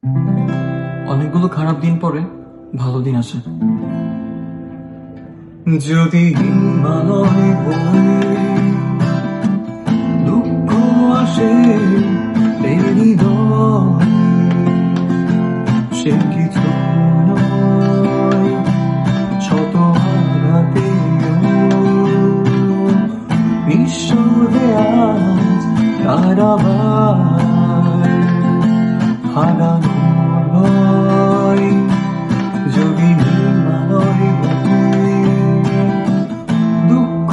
অনেকগুলো খারাপ দিন পরে ভালো দিন আসে। যদি হিমালয় বয়ে দুঃখ আসে এই হৃদয়ে, সে কিছু নয় শত আঘাতে নিঃস্বরে আজ কারাবার হারানোর ভয়। যদি হিমালয় বয়ে দুঃখ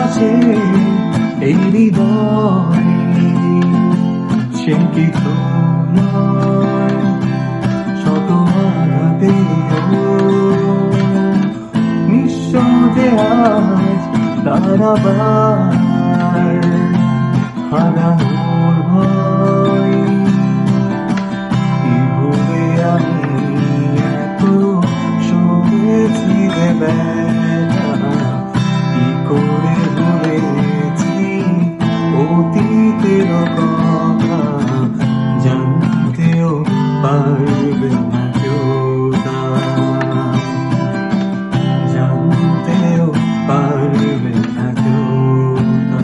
আছে এই হৃদয়ে, সে কিছু নয় শত আঘাতে নিঃস্বরে আজ দাঁড়াবার হারানোর ভয়। কি ভুলে আমি এত শুনেছি রে বেলা, কি করে ভুলেছি অতীতের কথা, জানতেও পারবে না কেউ তা, জানতেও পারবে না কেউ তা।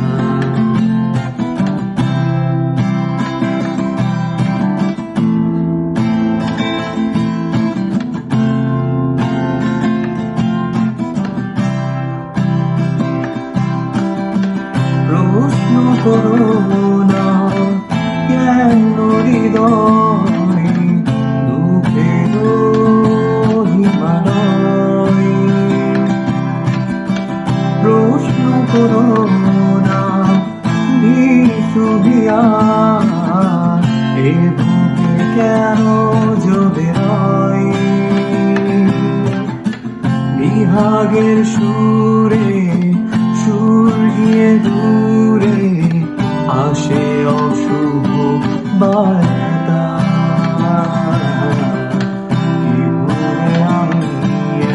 প্রশ্ন করো না কেন হৃদয় দুঃখের হিমালয়, প্রশ্ন করো না বিশুভিয়া এ বুকে কেন জবে রয়। বিভাগের সুরে সুর গিয়ে দূরে আসে অশুভ বার্তা। কি ভুলে আমি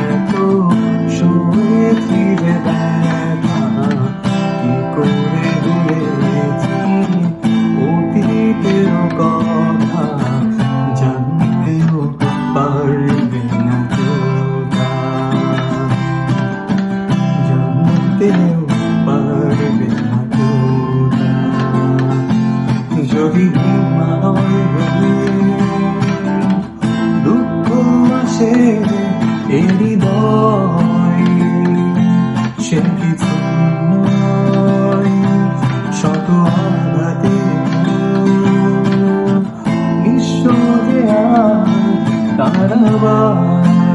এত শুনেছি রে ব্যথা, কি করে ভুলেছি অতীতের কথা, জানতেও পারবে না কেউ তা, জানতেও পারবে না কেউ তা। যদি হিমালয় বয়ে দুঃখ আসে এই হৃদয়ে, সে কিছু নয় শত আঘাতে নিঃস্বরে আজ দাঁড়াবার